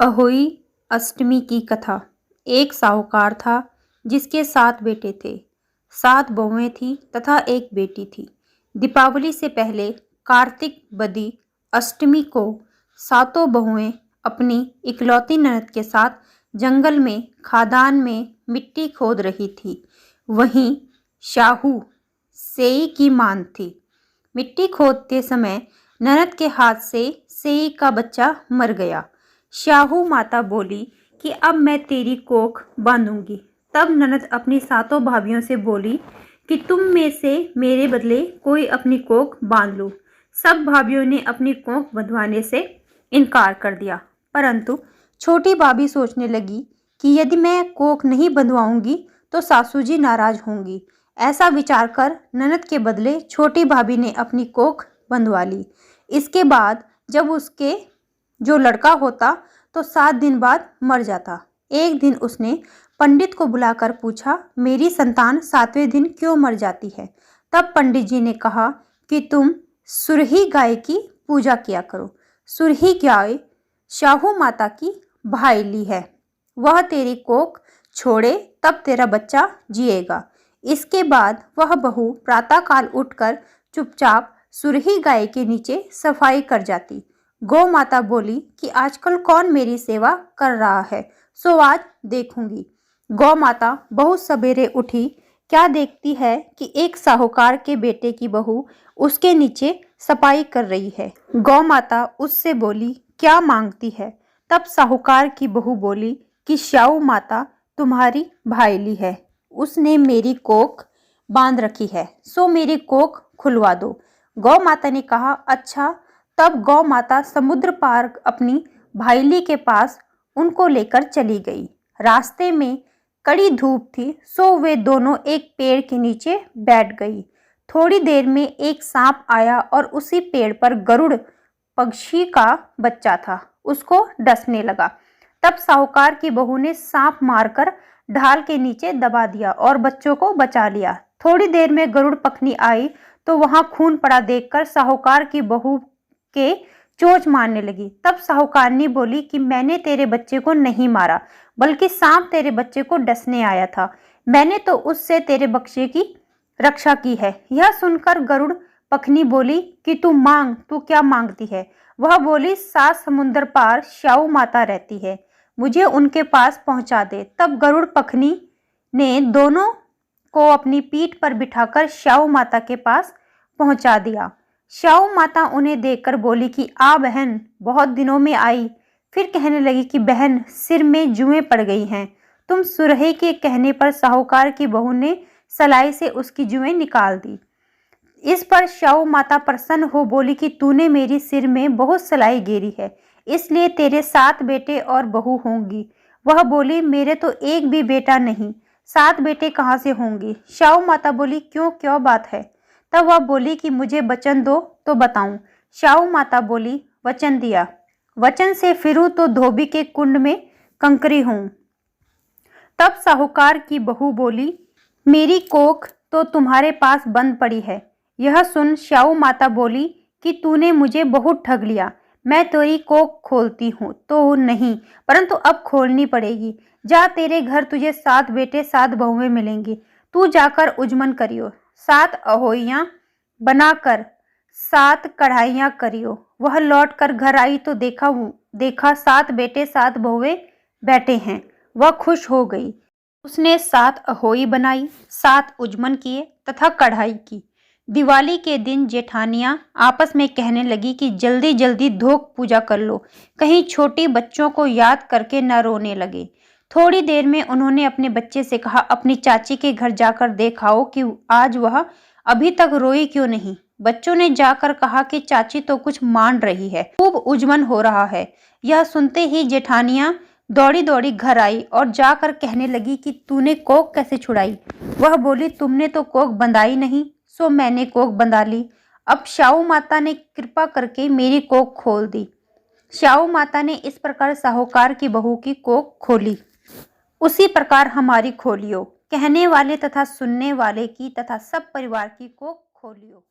अहोई अष्टमी की कथा। एक साहूकार था जिसके 7 बेटे थे, 7 बहुएं थीं तथा एक बेटी थी। दीपावली से पहले कार्तिक बदी अष्टमी को सातों बहुएं अपनी इकलौती ननद के साथ जंगल में खादान में मिट्टी खोद रही थी। वहीं शाहू सेई की मान थी। मिट्टी खोदते समय ननद के हाथ से सेई का बच्चा मर गया। शाहू माता बोली कि अब मैं तेरी कोख बांधूंगी। तब ननद अपनी सातों भाभियों से बोली कि तुम में से मेरे बदले कोई अपनी कोख बांध लो। सब भाभियों ने अपनी कोख बंधवाने से इनकार कर दिया, परंतु छोटी भाभी सोचने लगी कि यदि मैं कोख नहीं बंधवाऊंगी तो सासू जी नाराज होंगी। ऐसा विचार कर ननद के बदले छोटी भाभी ने अपनी कोख बंधवा ली। इसके बाद जब उसके जो लड़का होता तो 7 दिन बाद मर जाता। एक दिन उसने पंडित को बुलाकर पूछा, मेरी संतान 7वें दिन क्यों मर जाती है? तब पंडित जी ने कहा कि तुम सुरही गाय की पूजा किया करो। सुरही गाय शाहू माता की भाईली है, वह तेरी कोख छोड़े तब तेरा बच्चा जिएगा। इसके बाद वह बहू प्रातःकाल उठकर चुपचाप सुरही गाय के नीचे सफाई कर जाती। गौ माता बोली कि आजकल कौन मेरी सेवा कर रहा है, सो आज देखूंगी। गौ माता बहुत सवेरे उठी, क्या देखती है कि एक साहूकार के बेटे की बहू उसके नीचे सफाई कर रही है। गौ माता उससे बोली, क्या मांगती है? तब साहूकार की बहू बोली कि शाहू माता तुम्हारी भाईली है, उसने मेरी कोख बांध रखी है, सो मेरी कोख खुलवा दो। गौ माता ने कहा, अच्छा। तब गौ माता समुद्र पार अपनी भाईली के पास उनको लेकर चली गई। रास्ते में कड़ी धूप थी, सो वे दोनों एक पेड़ के नीचे बैठ गई। थोड़ी देर में एक सांप आया और उसी पेड़ पर गरुड़ पक्षी का बच्चा था, उसको डसने लगा। तब साहूकार की बहू ने सांप मारकर ढाल के नीचे दबा दिया और बच्चों को बचा लिया। थोड़ी देर में गरुड़ पत्नी आई तो वहां खून पड़ा देखकर साहूकार की बहू के चोंच मारने लगी। तब साहूकारनी बोली कि मैंने तेरे बच्चे को नहीं मारा, बल्कि सांप तेरे बच्चे को डसने आया था। मैंने तो उससे तेरे बच्चे की रक्षा की है। यह सुनकर गरुड़ पत्नी बोली कि तू मांग, तू क्या मांगती है? वह बोली, 7 समुद्र पार शाहू माता रहती है, मुझे उनके पास पहुंचा दे। तब गरुड़ पत्नी ने दोनों को अपनी पीठ पर बिठाकर शाहू माता के पास पहुंचा दिया। शाहू माता उन्हें देखकर बोली कि आ बहन, बहुत दिनों में आई। फिर कहने लगी कि बहन, सिर में जुएं पड़ गई हैं। तुम सुरहे के कहने पर साहूकार की बहू ने सलाई से उसकी जुएं निकाल दी। इस पर शाहू माता प्रसन्न हो बोली कि तूने मेरी सिर में बहुत सलाई गेरी है, इसलिए तेरे 7 बेटे और बहू होंगी। वह बोली, मेरे तो एक भी बेटा नहीं, 7 बेटे कहाँ से होंगे? शाहू माता बोली, क्यों, क्या बात है? तब वह बोली कि मुझे वचन दो तो बताऊं। शाहू माता बोली, वचन दिया, वचन से फिरूं तो धोबी के कुंड में कंकरी हूं। तब साहूकार की बहू बोली, मेरी कोख तो तुम्हारे पास बंद पड़ी है। यह सुन शाहू माता बोली कि तूने मुझे बहुत ठग लिया, मैं तेरी कोख खोलती हूँ तो नहीं, परंतु अब खोलनी पड़ेगी। जा, तेरे घर तुझे 7 बेटे 7 बहुएं मिलेंगी, तू जाकर उजमन करियो, 7 अहोइयाँ बनाकर 7 कढ़ाइयाँ करियो। वह लौट कर घर आई तो देखा 7 बेटे 7 बहुएं बैठे हैं। वह खुश हो गई। उसने 7 अहोई बनाई, 7 उजमन किए तथा कढ़ाई की। दिवाली के दिन जेठानियां आपस में कहने लगी कि जल्दी जल्दी धोख पूजा कर लो, कहीं छोटी बच्चों को याद करके न रोने लगे। थोड़ी देर में उन्होंने अपने बच्चे से कहा, अपनी चाची के घर जाकर देखाओ कि आज वह अभी तक रोई क्यों नहीं। बच्चों ने जाकर कहा कि चाची तो कुछ मान रही है, खूब उजमन हो रहा है। यह सुनते ही जेठानियां दौड़ी दौड़ी घर आई और जाकर कहने लगी कि तूने कोख कैसे छुड़ाई? वह बोली, तुमने तो कोख बंधाई नहीं, सो मैंने कोख बंधा ली। अब शाहू माता ने कृपा करके मेरी कोख खोल दी। शाहू माता ने इस प्रकार साहूकार की बहू की कोख खोली, उसी प्रकार हमारी खोलियो। कहने वाले तथा सुनने वाले की तथा सब परिवार की कोख खोलियो।